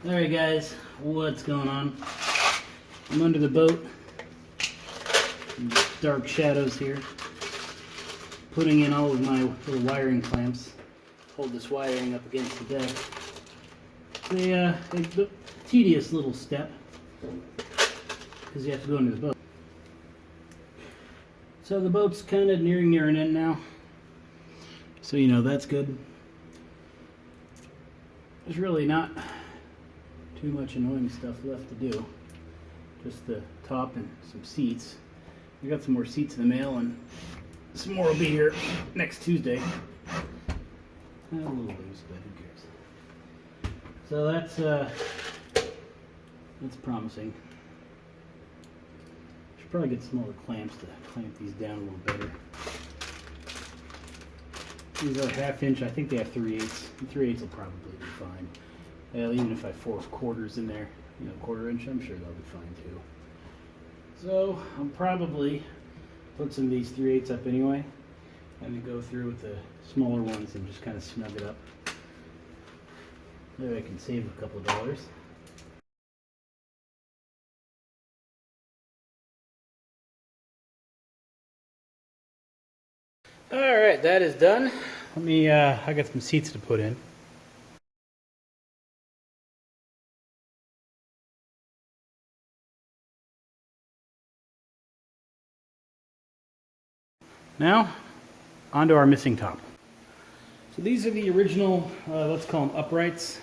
Alright guys, what's going on? I'm under the boat, dark shadows here, putting in all of my little wiring clamps, hold this wiring up against the deck. A tedious little step, because you have to go into the boat. So the boat's kind of nearing an end now, so you know that's good. There's really not too much annoying stuff left to do. Just the top and some seats. We got some more seats in the mail, and some more will be here next Tuesday. A little loose, but who cares? So that's promising. Should probably get smaller clamps to clamp these down a little better. These are 1/2 inch. I think they have 3/8. 3/8 will probably be fine. Even if I 4/4 in there, 1/4 inch, I'm sure they'll be fine too. So I'll probably put some of these 3/8 up anyway, and then go through with the smaller ones and just kind of snug it up. Maybe I can save a couple of dollars. Alright, that is done. Let me, I got some seats to put in. Now, onto our missing top. So these are the original, let's call them uprights.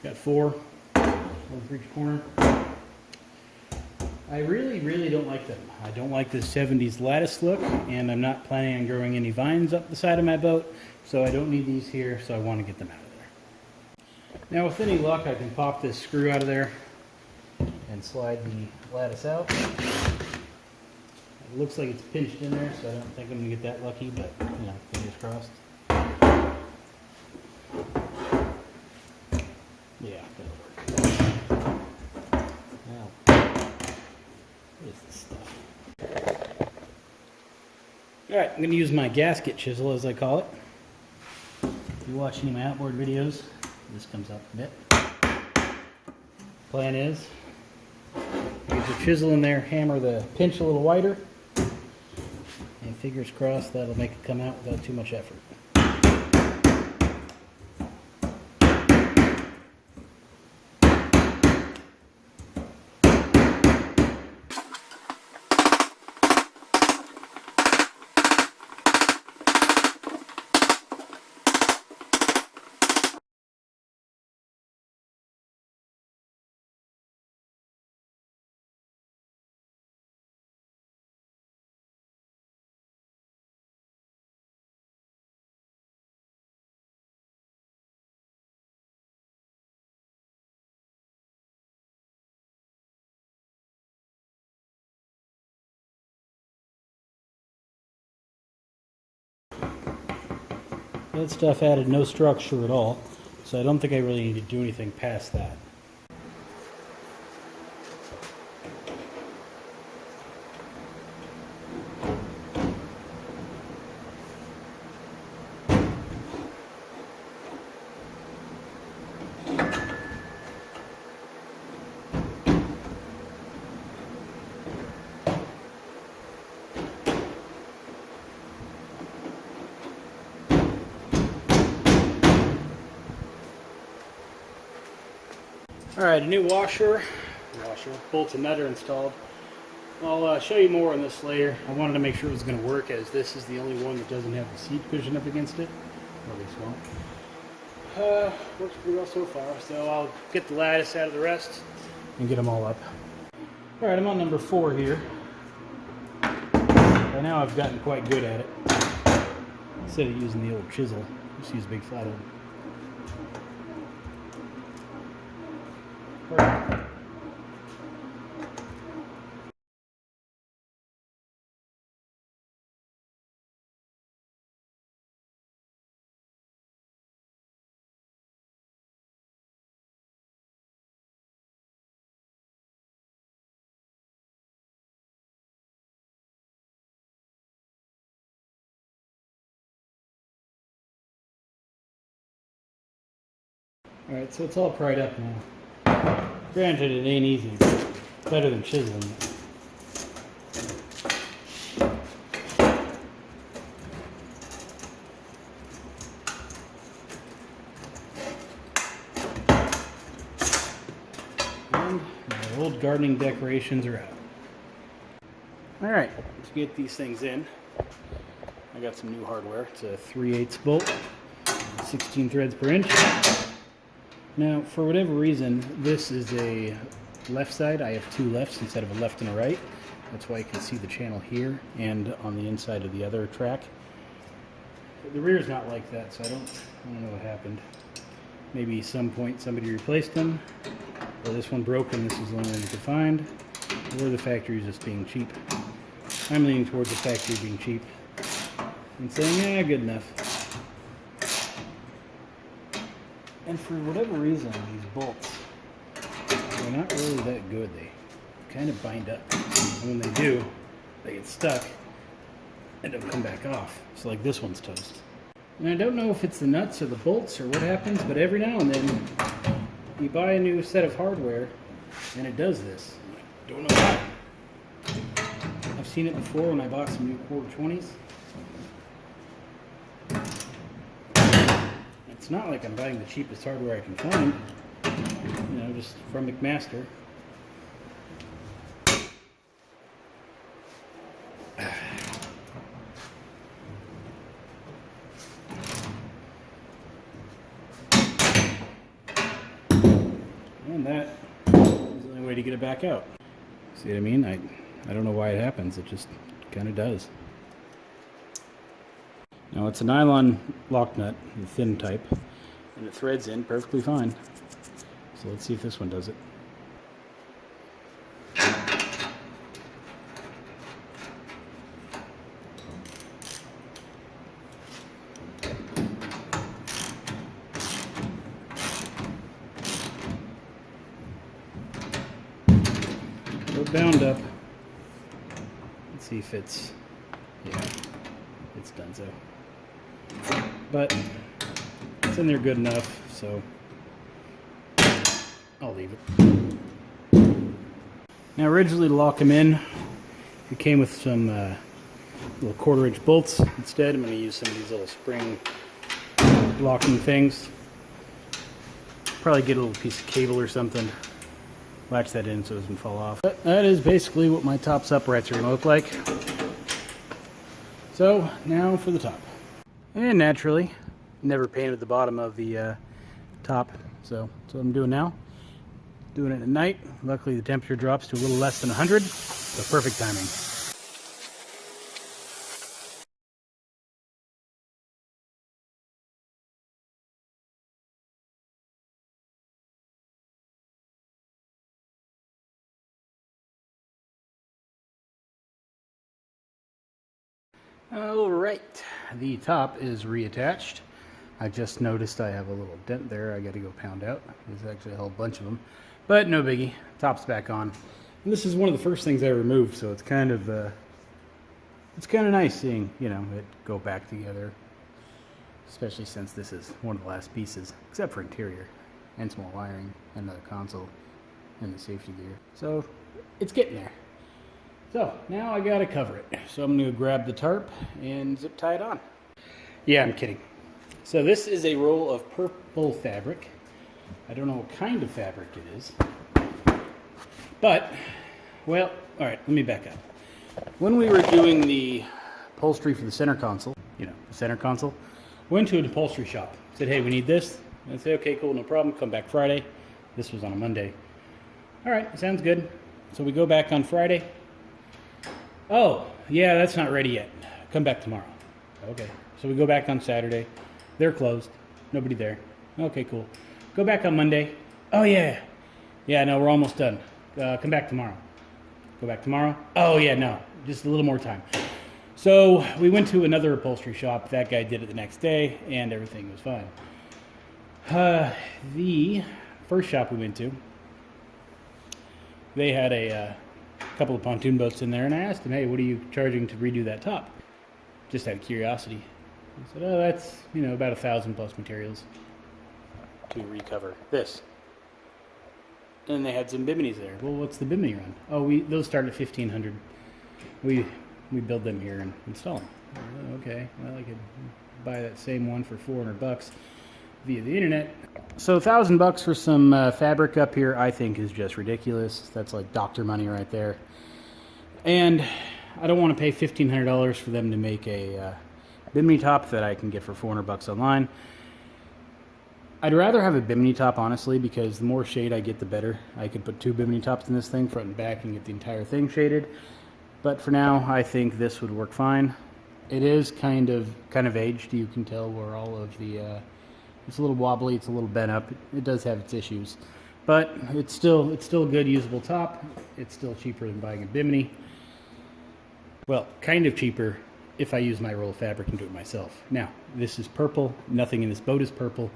Got 4, one for each corner. I really don't like them. I don't like this 70s lattice look, and I'm not planning on growing any vines up the side of my boat, so I don't need these here, so I want to get them out of there. Now with any luck, I can pop this screw out of there and slide the lattice out. It looks like it's pinched in there, so I don't think I'm going to get that lucky, but, fingers crossed. Yeah, that'll work. Now, what is this stuff? Alright, I'm going to use my gasket chisel, as I call it. If you watch any of my outboard videos, this comes up a bit. Plan is, use your chisel in there, hammer the pinch a little wider, and fingers crossed that'll make it come out without too much effort. That stuff added no structure at all, so I don't think I really need to do anything past that. Alright, a new washer, bolt and nutter installed. I'll show you more on this later. I wanted to make sure it was going to work, as this is the only one that doesn't have the seat cushion up against it. Or at least won't. Works pretty well so far, so I'll get the lattice out of the rest and get them all up. Alright, I'm on number 4 here. By now I've gotten quite good at it. Instead of using the old chisel, just use a big flathead. Perfect. Alright, so it's all pried up now. Granted, it ain't easy, but it's better than chiseling it. And my old gardening decorations are out. Alright, to get these things in, I got some new hardware. It's a 3/8 bolt, 16 threads per inch. Now, for whatever reason, this is a left side. I have two lefts instead of a left and a right. That's why you can see the channel here and on the inside of the other track. The rear is not like that, so I don't know what happened. Maybe some point somebody replaced them, or this one broke and this is the only one you could find, or the factory is just being cheap. I'm leaning towards the factory being cheap and saying, yeah, good enough. And for whatever reason, these bolts, they're not really that good. They kind of bind up. And when they do, they get stuck and don't come back off. So like this one's toast. And I don't know if it's the nuts or the bolts or what happens, but every now and then you buy a new set of hardware and it does this. I don't know why. I've seen it before when I bought some new quarter 20s. It's not like I'm buying the cheapest hardware I can find, you know, just from McMaster. And that is the only way to get it back out. See what I mean? I don't know why it happens, it just kind of does. Now it's a nylon lock nut, the thin type, and it threads in perfectly fine. So let's see if this one does it. We're bound up. Let's see if it's, yeah, it's done so. But it's in there good enough, so I'll leave it. Now originally to lock them in, it came with some little 1/4-inch bolts. Instead, I'm going to use some of these little spring locking things. Probably get a little piece of cable or something. Latch that in so it doesn't fall off. But that is basically what my top's uprights are going to look like. So now for the top. And naturally, never painted the bottom of the top, so that's what I'm doing now. Doing it at night. Luckily the temperature drops to a little less than 100, so perfect timing. Alright, the top is reattached. I just noticed I have a little dent there I got to go pound out. There's actually a whole bunch of them. But no biggie, top's back on. And this is one of the first things I removed, so it's kind of nice seeing, you know, it go back together. Especially since this is one of the last pieces, except for interior and small wiring and the console and the safety gear. So it's getting there. So now I gotta cover it. So I'm gonna grab the tarp and zip tie it on. Yeah, I'm kidding. So this is a roll of purple fabric. I don't know what kind of fabric it is. But, well, all right, let me back up. When we were doing the upholstery for the center console, you know, the center console, went to an upholstery shop. Said, hey, we need this. And I said, okay, cool, no problem. Come back Friday. This was on a Monday. All right, sounds good. So we go back on Friday. Oh, yeah, that's not ready yet. Come back tomorrow. Okay. So we go back on Saturday. They're closed. Nobody there. Okay, cool. Go back on Monday. Oh, yeah. Yeah, no, we're almost done. Come back tomorrow. Go back tomorrow. Oh, yeah, no. Just a little more time. So we went to another upholstery shop. That guy did it the next day, and everything was fine. The first shop we went to, they had a couple of pontoon boats in there, and I asked him, hey, what are you charging to redo that top? Just out of curiosity. He said, oh, that's, you know, about $1,000 plus materials to recover this. And they had some biminis there. Well, what's the bimini run? Oh, those start at 1,500. We build them here and install them. Okay, well, I could buy that same one for $400 via the internet. So $1,000 for some fabric up here, I think, is just ridiculous. That's like doctor money right there. And I don't want to pay $1,500 for them to make a bimini top that I can get for $400 online. I'd rather have a bimini top, honestly, because the more shade I get, the better. I could put 2 bimini tops in this thing, front and back, and get the entire thing shaded. But for now, I think this would work fine. It is kind of aged. You can tell where all of the it's a little wobbly, it's a little bent up. It does have its issues, but it's still a good usable top. It's still cheaper than buying a bimini. Well, kind of cheaper if I use my roll of fabric and do it myself. Now, this is purple. Nothing in this boat is purple,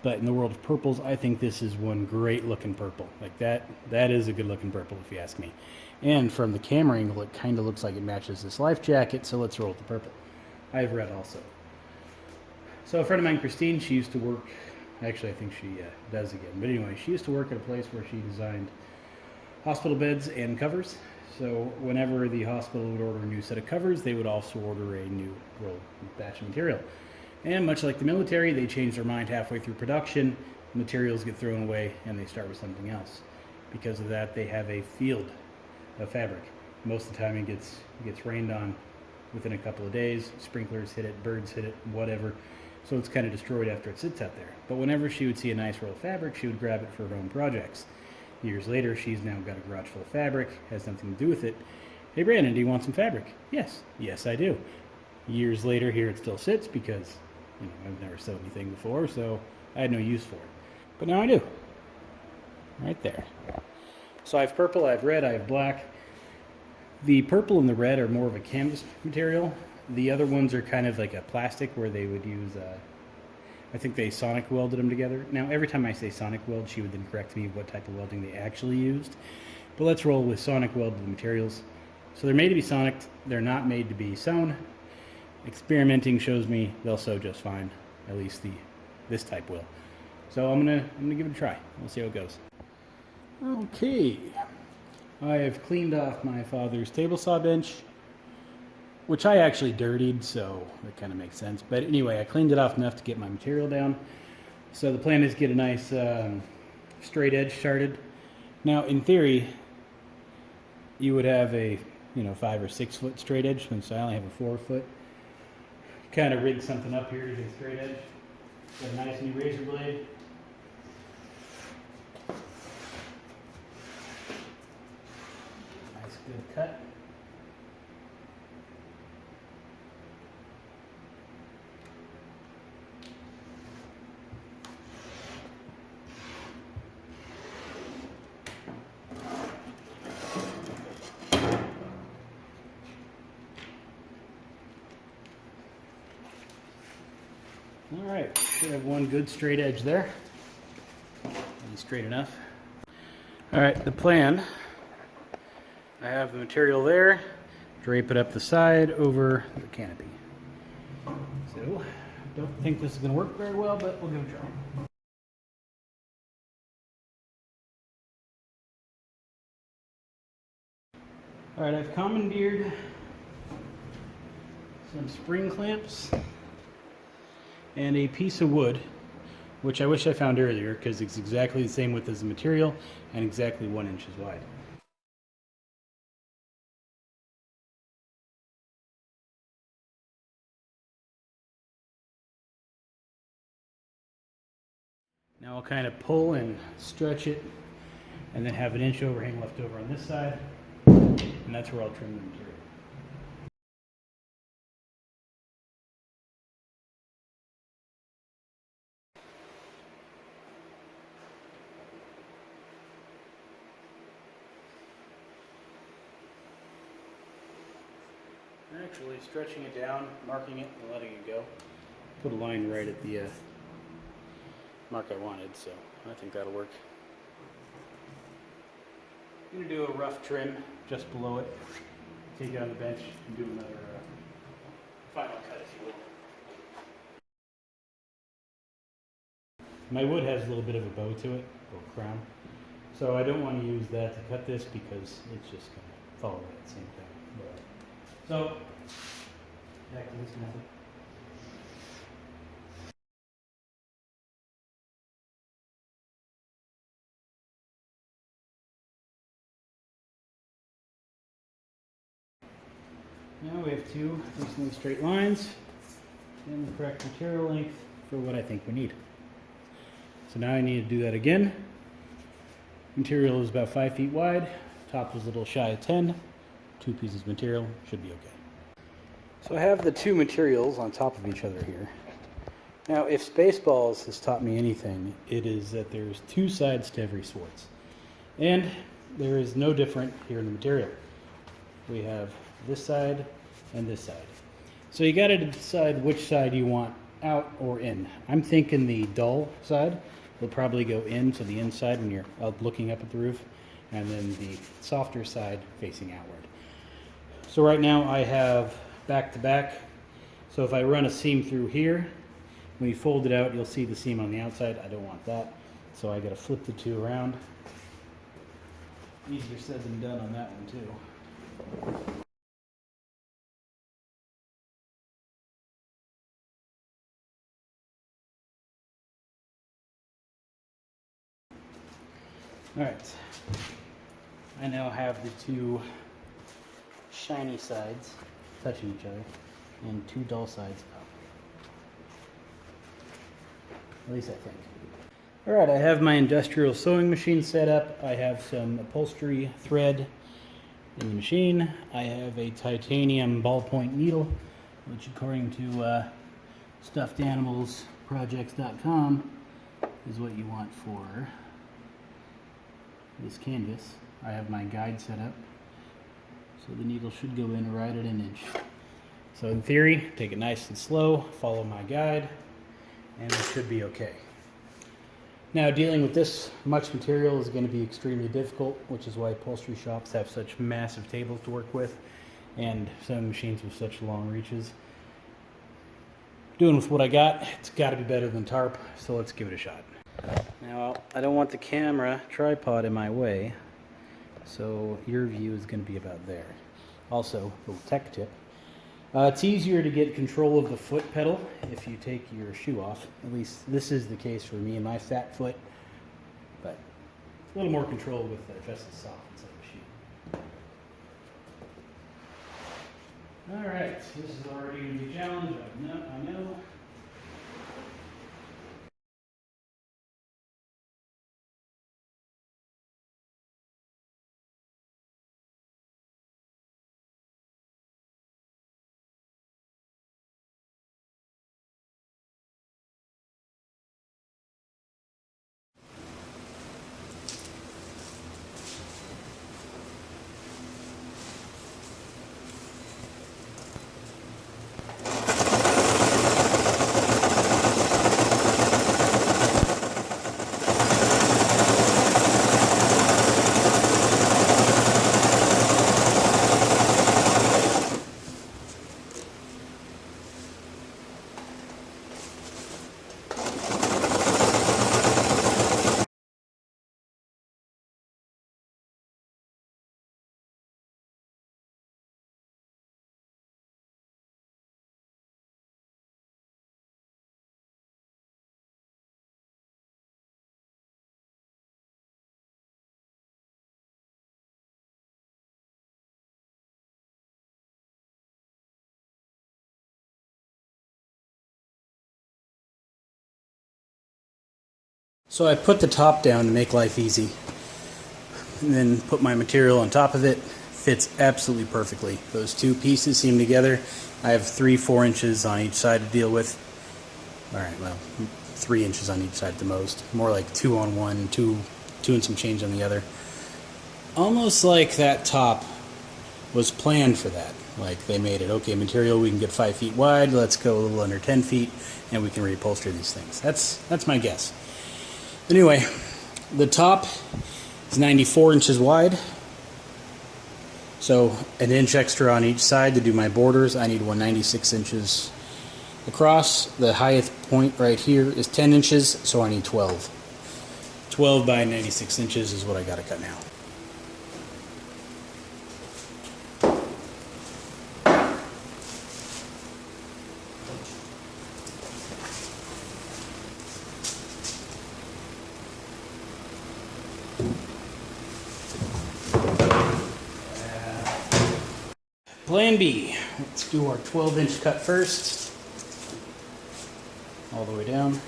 but in the world of purples, I think this is one great looking purple. Like that is a good looking purple if you ask me. And from the camera angle, it kind of looks like it matches this life jacket, so let's roll with the purple. I have red also. So a friend of mine, Christine, she used to work, actually I think she does again, but anyway, she used to work at a place where she designed hospital beds and covers. So whenever the hospital would order a new set of covers, they would also order a new roll batch of material. And much like the military, they change their mind halfway through production, materials get thrown away, and they start with something else. Because of that, they have a field of fabric. Most of the time it gets rained on within a couple of days, sprinklers hit it, birds hit it, whatever. So it's kind of destroyed after it sits out there. But whenever she would see a nice roll of fabric, she would grab it for her own projects. Years later, she's now got a garage full of fabric, has nothing to do with it. Hey Brandon, do you want some fabric? Yes, I do. Years later, here it still sits because I've never sewed anything before, so I had no use for it. But now I do. Right there. So I have purple, I have red, I have black. The purple and the red are more of a canvas material. The other ones are kind of like a plastic where they would use, I think they sonic welded them together. Now, every time I say sonic weld, she would then correct me what type of welding they actually used. But let's roll with sonic welded materials. So they're made to be sonicked, they're not made to be sewn. Experimenting shows me they'll sew just fine. At least this type will. So I'm gonna give it a try. We'll see how it goes. Okay. I have cleaned off my father's table saw bench, which I actually dirtied, so that kind of makes sense. But anyway, I cleaned it off enough to get my material down. So the plan is to get a nice straight edge started. Now, in theory, you would have a 5 or 6 foot straight edge, since I only have a 4 foot. Kind of rig something up here to get a straight edge. Got a nice new razor blade. Nice good cut. All right, should have one good straight edge there. Maybe straight enough. All right, the plan. I have the material there. Drape it up the side over the canopy. So, don't think this is going to work very well, but we'll give it a try. All right, I've commandeered some spring clamps and a piece of wood, which I wish I found earlier because it's exactly the same width as the material and exactly 1 inch wide. Now I'll kind of pull and stretch it and then have an inch overhang left over on this side, and that's where I'll trim the material. Actually stretching it down, marking it, and letting it go. Put a line right at the mark I wanted, so I think that'll work. I'm going to do a rough trim just below it, take it on the bench, and do another final cut, if you will. My wood has a little bit of a bow to it, or crown, So I don't want to use that to cut this because it's just going to follow that same thing. So, back to this method. Now we have two reasonably straight lines and the correct material length for what I think we need. So now I need to do that again. Material is about 5 feet wide, top is a little shy of 10, 2 pieces of material, should be okay. So I have the two materials on top of each other here. Now if Spaceballs has taught me anything, it is that there's two sides to every Swartz. And there is no different here in the material. We have this side and this side. So you got to decide which side you want out or in. I'm thinking the dull side will probably go in to the inside when you're looking up at the roof, and then the softer side facing outward. So right now I have back to back. So if I run a seam through here, when you fold it out, you'll see the seam on the outside. I don't want that. So I got to flip the two around. Easier said than done on that one too. Alright, I now have the two shiny sides touching each other and two dull sides up. At least I think. Alright, I have my industrial sewing machine set up. I have some upholstery thread in the machine. I have a titanium ballpoint needle, which according to stuffedanimalsprojects.com is what you want for this canvas. I have my guide set up, so the needle should go in right at an inch. So in theory, take it nice and slow, follow my guide, and it should be okay. Now dealing with this much material is going to be extremely difficult, which is why upholstery shops have such massive tables to work with and sewing machines with such long reaches. Doing with what I got, it's got to be better than tarp, so let's give it a shot. Now, I don't want the camera tripod in my way, so your view is going to be about there. Also, a little tech tip. It's easier to get control of the foot pedal if you take your shoe off. At least this is the case for me and my fat foot, but a little more control with just the soft inside the shoe. Alright, this is already going to be a challenge, I know. So I put the top down to make life easy, and then put my material on top of it. Fits absolutely perfectly. Those two pieces seam together. I have 3-4 inches on each side to deal with. Alright, well, 3 inches on each side at the most. More like 2 on one, two and some change on the other. Almost like that top was planned for that. Like they made it, okay, material we can get 5 feet wide, let's go a little under 10 feet, and we can reupholster these things. That's my guess. Anyway, the top is 94 inches wide, so an inch extra on each side to do my borders. I need 196 inches across. The highest point right here is 10 inches, so I need 12 12 by 96 inches is what I got to cut now. Plan B. Let's do our 12-inch cut first. All the way down.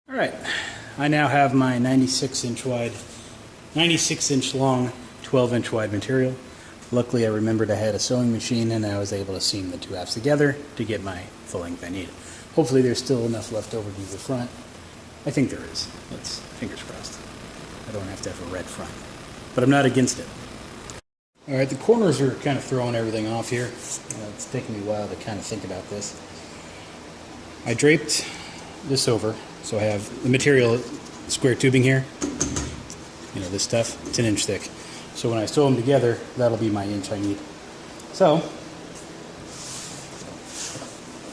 All right, I now have my 96-inch wide, 96-inch long, 12-inch wide material. Luckily, I remembered I had a sewing machine and I was able to seam the two halves together to get my full length I need. Hopefully there's still enough left over to do the front. I think there is. Let's, fingers crossed. I don't have to have a red front, but I'm not against it. All right, the corners are kind of throwing everything off here. It's taking me a while to kind of think about this. I draped this over, so I have the material square tubing here. You know, this stuff, it's an inch thick. So when I sew them together, that'll be my inch I need. So,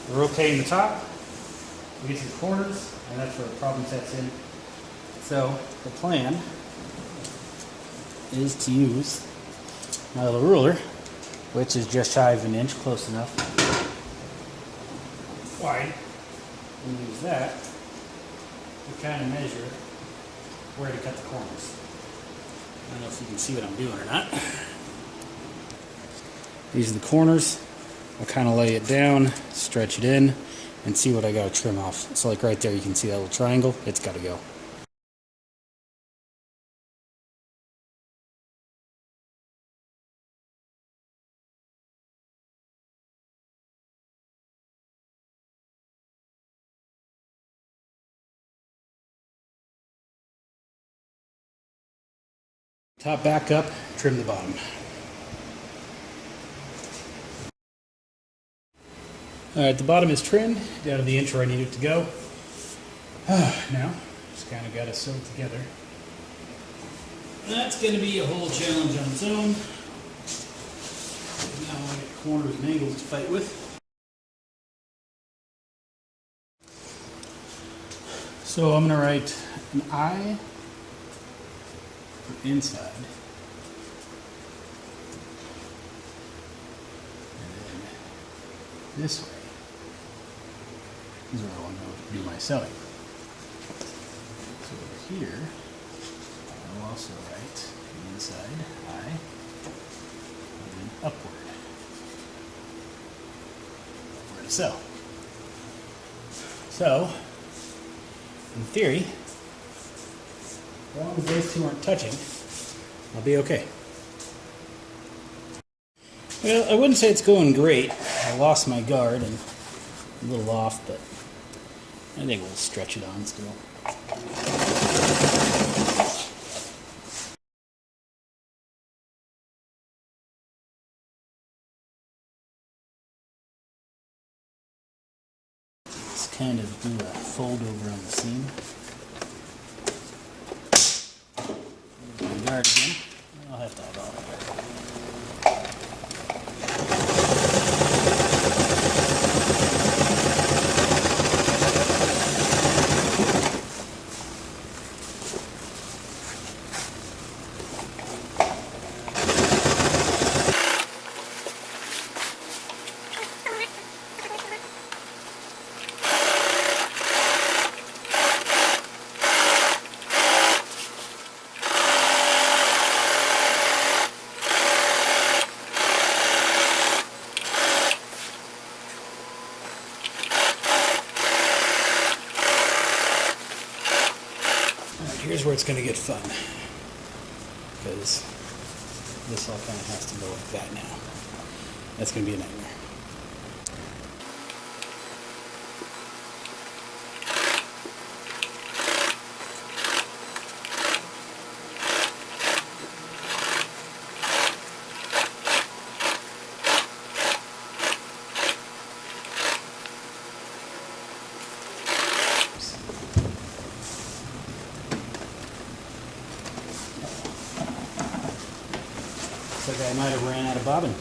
we're rotating the top, we get to the corners, and that's where the problem sets in. So, the plan is to use my little ruler, which is just shy of an inch, close enough wide, and use that to kind of measure where to cut the corners. I don't know if you can see what I'm doing or not. These are the corners. I'll kind of lay it down, stretch it in, and see what I got to trim off. So like right there, you can see that little triangle. It's got to go. Top back up, trim the bottom. Alright, the bottom is trimmed down to the inch where I need it to go. Now, just kind of got to sew it together. That's going to be a whole challenge on its own. Now I got corners and angles to fight with. So I'm going to write an I for inside, and then this way is where I want to do my sewing. So over here, I'll also write the inside I, and then upward to sew. So, in theory, as long as those two aren't touching, I'll be okay. Well, I wouldn't say it's going great. I lost my guard and a little off, but I think we'll stretch it on still. Let's kind of do a fold over on the seam. Guard again. I'll have to have all of it. here's where it's going to get fun, because this all kind of has to go like that now. That's going to be a nightmare. Looks like I might have ran out of bobbin.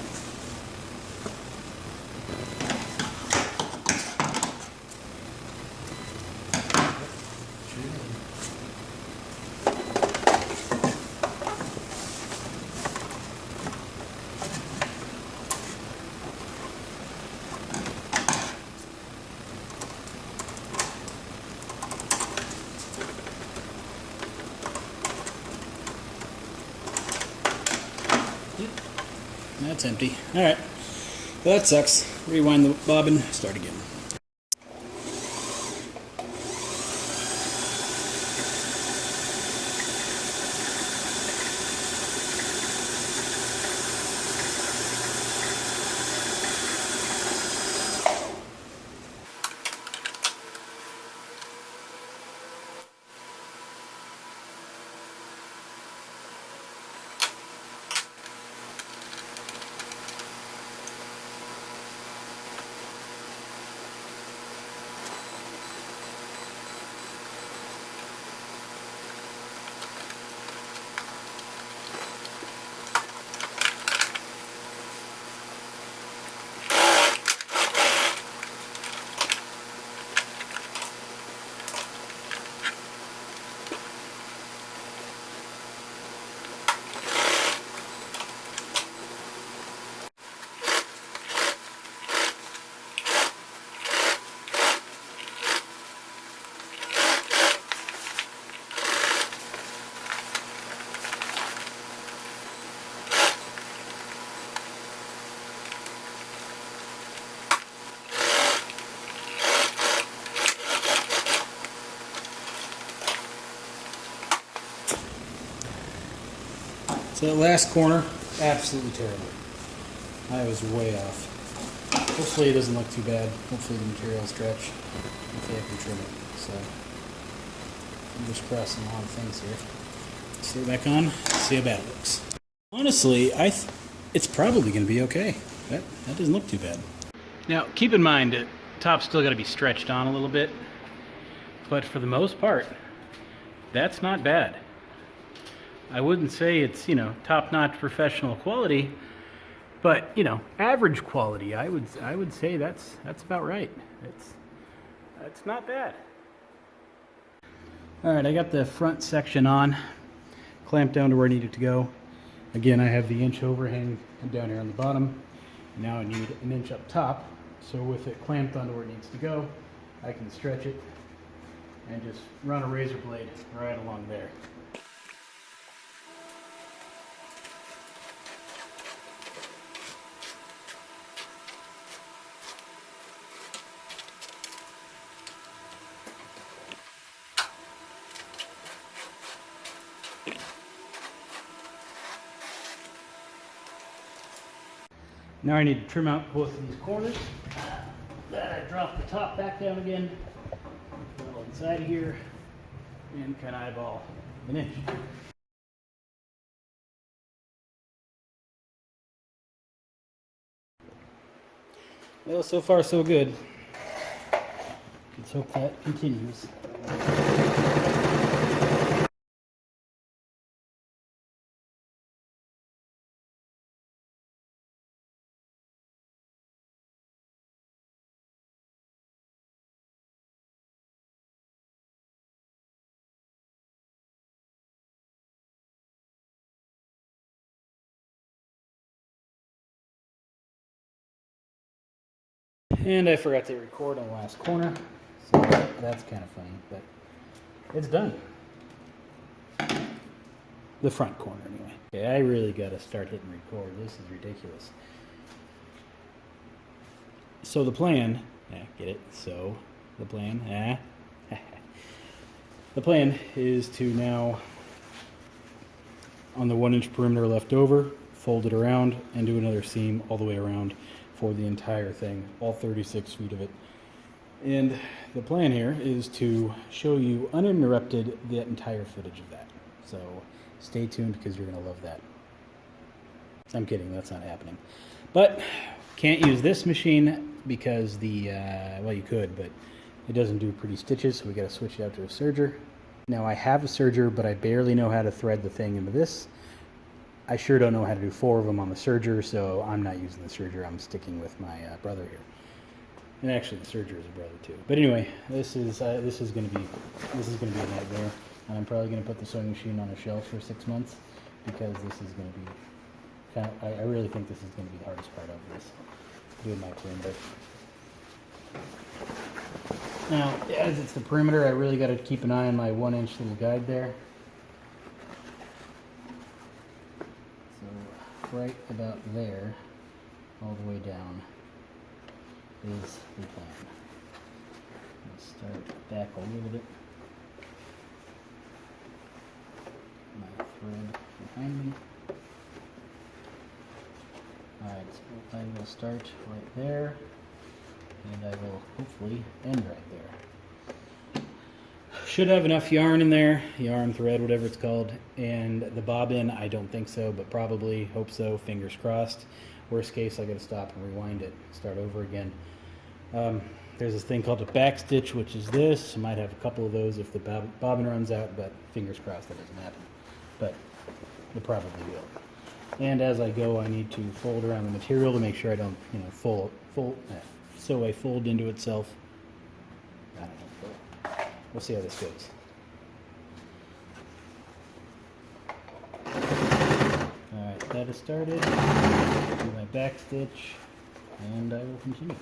That's empty. Alright. Well, that sucks. Rewind the bobbin, start again. So that last corner, absolutely terrible. I was way off. Hopefully it doesn't look too bad. Hopefully the material will stretch. Hopefully I can trim it. So I'm just crossing a lot of things here. Slip it back on, see how bad it looks. Honestly, it's probably going to be okay. That doesn't look too bad. Now keep in mind that top's still got to be stretched on a little bit, but for the most part, that's not bad. I wouldn't say it's, top-notch professional quality, but, average quality. I would say that's about right. It's not bad. All right, I got the front section on, clamped down to where I need it to go. Again, I have the inch overhang down here on the bottom. Now I need an inch up top, so with it clamped onto where it needs to go, I can stretch it and just run a razor blade right along there. Now I need to trim out both of these corners. That I drop the top back down again, a little inside of here, and kind of eyeball an inch. Well, so far so good. Let's hope that continues. And I forgot to record on the last corner, so that's kind of funny, but it's done. The front corner, anyway. Okay, I really got to start hitting record. This is ridiculous. So the plan, get it? So the plan, The plan is to now, on the 1-inch perimeter left over, fold it around and do another seam all the way around for the entire thing, all 36 feet of it. And the plan here is to show you uninterrupted the entire footage of that. So stay tuned because you're going to love that. I'm kidding, that's not happening. But can't use this machine because the, well, you could, but it doesn't do pretty stitches, so we got to switch it out to a serger. Now I have a serger, but I barely know how to thread the thing into this. I sure don't know how to do 4 of them on the serger, so I'm not using the serger. I'm sticking with my brother here. And actually, the serger is a brother too. But anyway, this is going to be a nightmare. And I'm probably going to put the sewing machine on a shelf for 6 months because this is going to be kind of, I really think this is going to be the hardest part of this, doing my perimeter. Now, as it's the perimeter, I really got to keep an eye on my 1-inch little guide there. So right about there, all the way down, is the plan. Let's start back a little bit. My thread behind me. Alright, so I will start right there, and I will hopefully end right there. Should have enough yarn in there, yarn, thread, whatever it's called, and the bobbin, I don't think so, but probably, hope so, fingers crossed. Worst case, I gotta stop and rewind it, start over again. There's this thing called a back stitch, which is this. I might have a couple of those if the bobbin runs out, but fingers crossed that doesn't happen. But it probably will. And as I go, I need to fold around the material to make sure I don't, sew a fold into itself. I don't know. We'll see how this goes. Alright, that is started. Do my back stitch, and I will continue.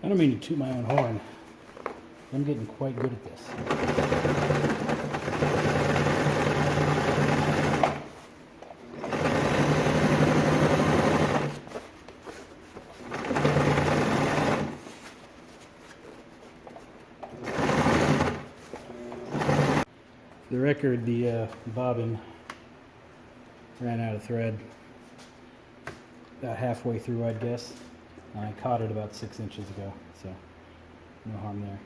I don't mean to toot my own horn. I'm getting quite good at this. For the record, the bobbin ran out of thread about halfway through, I'd guess. I caught it about 6 inches ago, so no harm there.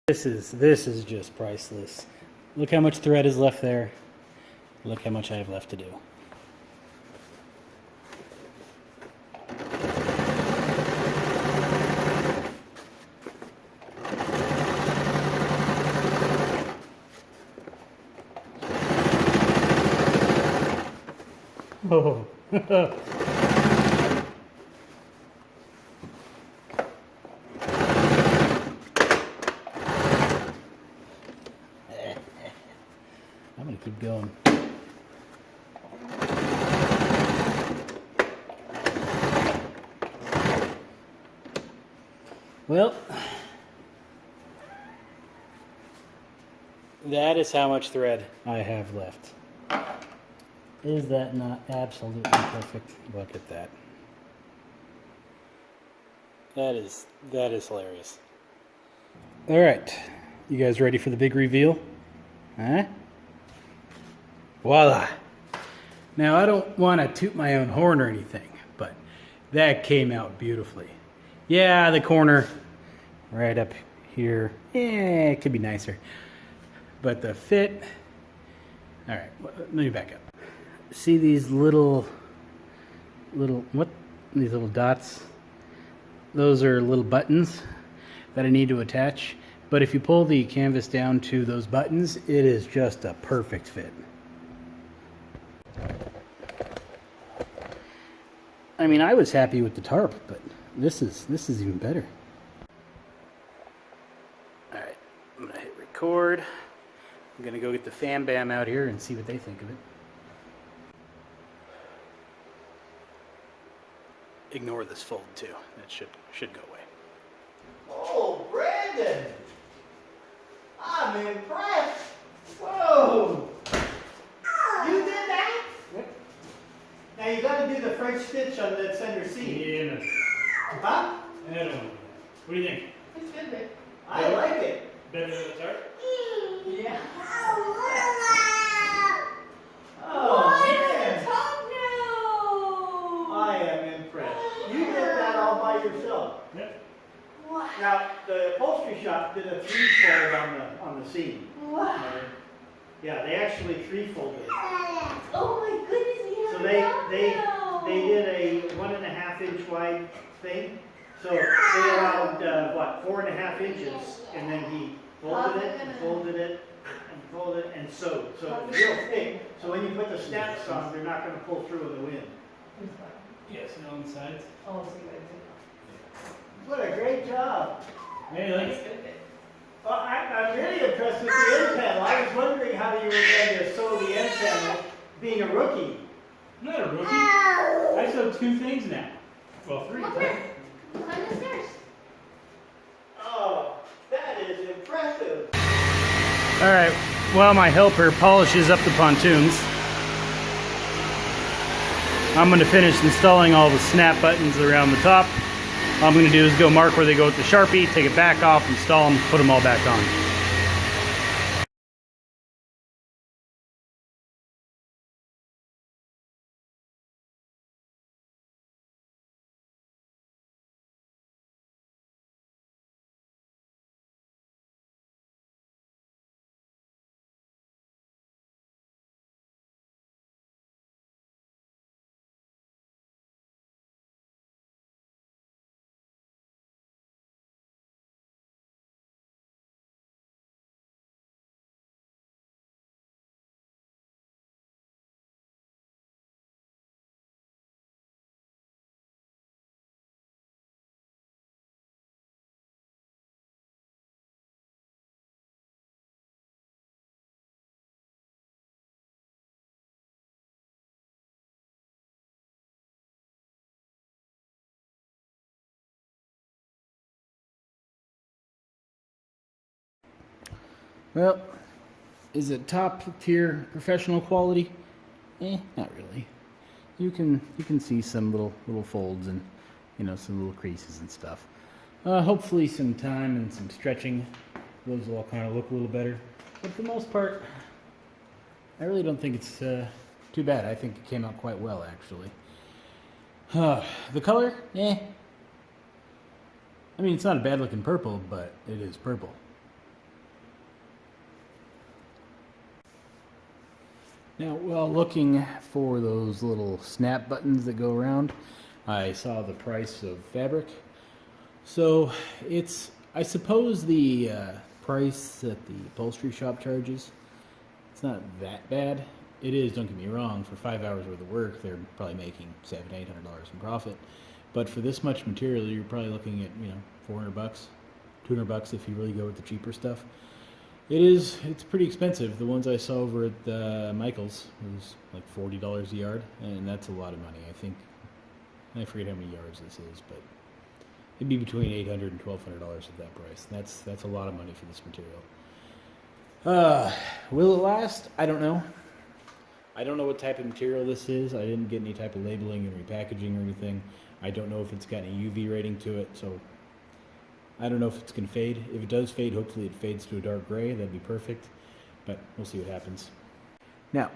This is just priceless. Look how much thread is left there. Look how much I have left to do. Oh. going. Well, that is how much thread I have left. Is that not absolutely perfect? Look at that. That is hilarious. All right, you guys ready for the big reveal? Huh? Voila. Now, I don't want to toot my own horn or anything, but that came out beautifully. Yeah, the corner right up here, it could be nicer. But the fit, all right, let me back up. See these little, these little dots? Those are little buttons that I need to attach. But if you pull the canvas down to those buttons, it is just a perfect fit. I mean, I was happy with the tarp, but this is even better. All right, I'm gonna hit record. I'm gonna go get the Fam Bam out here and see what they think of it. Ignore this fold too. That should go away. Oh, Brandon! I'm impressed! Whoa! You did that? Yep. Now you gotta do the French stitch on that center seam. Yeah. Huh? I don't know. What do you think? It's good, man. I like it. Better than the tarp? Yeah. Why man. does it talk now? I am impressed. You did that all by yourself. Yep. Wow. Now, the upholstery shop did a three-fold on the seam. Wow. Yeah, they actually three-folded. Oh my goodness, we So have they did a 1.5 inch wide thing. So they allowed 4.5 inches, and then he folded it and folded it and folded it and sewed. So it's real thick. So when you put the snaps on, they're not going to pull through in the wind. Yes, and on the sides. Oh, so you guys What a great job! Hey, you like did it? it. Well, I'm really impressed with the end panel. I was wondering how you were going to sew the end panel, being a rookie. I'm not a rookie. I sewed 2 things now. Well, 3. Come up here. Climb the stairs. Oh, that is impressive. All right, while my helper polishes up the pontoons, I'm going to finish installing all the snap buttons around the top. All I'm going to do is go mark where they go with the Sharpie, take it back off, install them, put them all back on. Well, is it top tier professional quality? Not really. You can see some little folds and some little creases and stuff. Hopefully some time and some stretching, those will all kind of look a little better. But for the most part, I really don't think it's too bad. I think it came out quite well actually. The color, I mean, it's not a bad looking purple, but it is purple. Now, while looking for those little snap buttons that go around, I saw the price of fabric. So it's, I suppose, the price that the upholstery shop charges. It's not that bad. It is, don't get me wrong, for 5 hours worth of work, they're probably making $700-800 in profit. But for this much material, you're probably looking at, $400, $200 if you really go with the cheaper stuff. It's pretty expensive. The ones I saw over at Michael's was like $40 a yard, and that's a lot of money. I forget how many yards this is, but it'd be between $800 and $1,200 at that price. That's a lot of money for this material. Will it last? I don't know. I don't know what type of material this is. I didn't get any type of labeling and repackaging or anything. I don't know if it's got any UV rating to it, so I don't know if it's going to fade. If it does fade, hopefully it fades to a dark gray. That'd be perfect, but we'll see what happens. Now,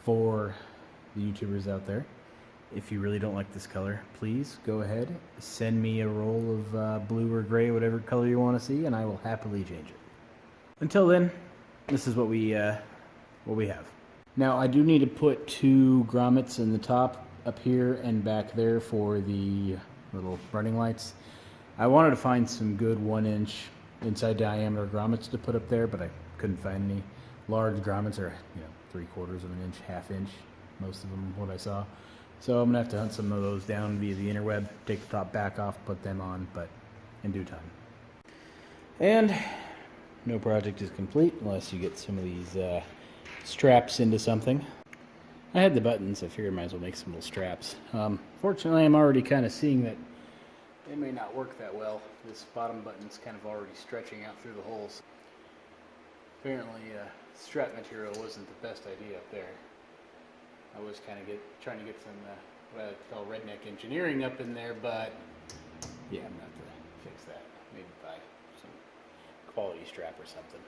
for the YouTubers out there, if you really don't like this color, please go ahead, send me a roll of blue or gray, whatever color you want to see, and I will happily change it. Until then, this is what we have. Now, I do need to put 2 grommets in the top up here and back there for the little running lights. I wanted to find some good 1-inch inside diameter grommets to put up there, but I couldn't find any. Large grommets are, 3/4 of an inch, 1/2 inch, most of them what I saw. So I'm gonna have to hunt some of those down via the interweb, take the top back off, put them on, but in due time. And no project is complete unless you get some of these straps into something. I had the buttons, I figured I might as well make some little straps. Fortunately, I'm already kind of seeing that it may not work that well. This bottom button's kind of already stretching out through the holes. Apparently, strap material wasn't the best idea up there. I was kind of trying to get some what I call redneck engineering up in there, but yeah, I'm gonna have to fix that. Maybe buy some quality strap or something.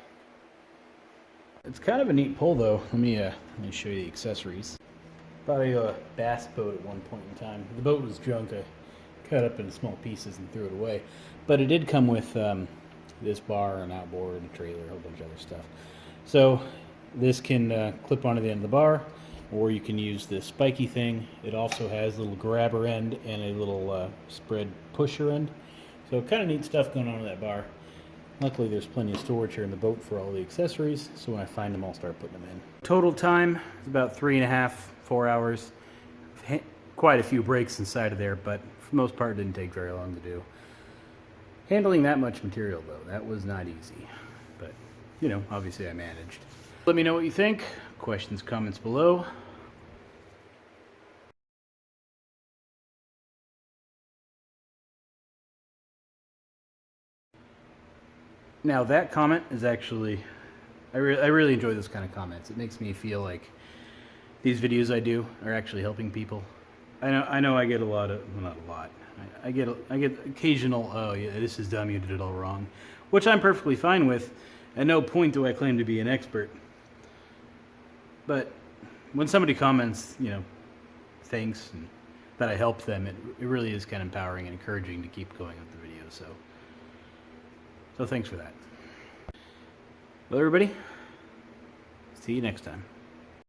It's kind of a neat pull, though. Let me show you the accessories. Bought a bass boat at one point in time. The boat was junk. I cut up into small pieces and threw it away. But it did come with this bar, an outboard, a trailer, a whole bunch of other stuff. So this can clip onto the end of the bar, or you can use this spiky thing. It also has a little grabber end and a little spread pusher end. So kind of neat stuff going on with that bar. Luckily, there's plenty of storage here in the boat for all the accessories, so when I find them, I'll start putting them in. Total time is about 3.5, 4 hours. Quite a few breaks inside of there, but for the most part, it didn't take very long to do. Handling that much material, though, that was not easy. But, obviously I managed. Let me know what you think. Questions, comments below. Now that comment is actually, I really enjoy those kind of comments. It makes me feel like these videos I do are actually helping people. I know I get a lot of, well, not a lot. I get occasional, oh yeah, this is dumb, you did it all wrong, which I'm perfectly fine with. At no point do I claim to be an expert. But when somebody comments, thanks and that I helped them, it really is kind of empowering and encouraging to keep going with the video. So thanks for that. Well, everybody, see you next time.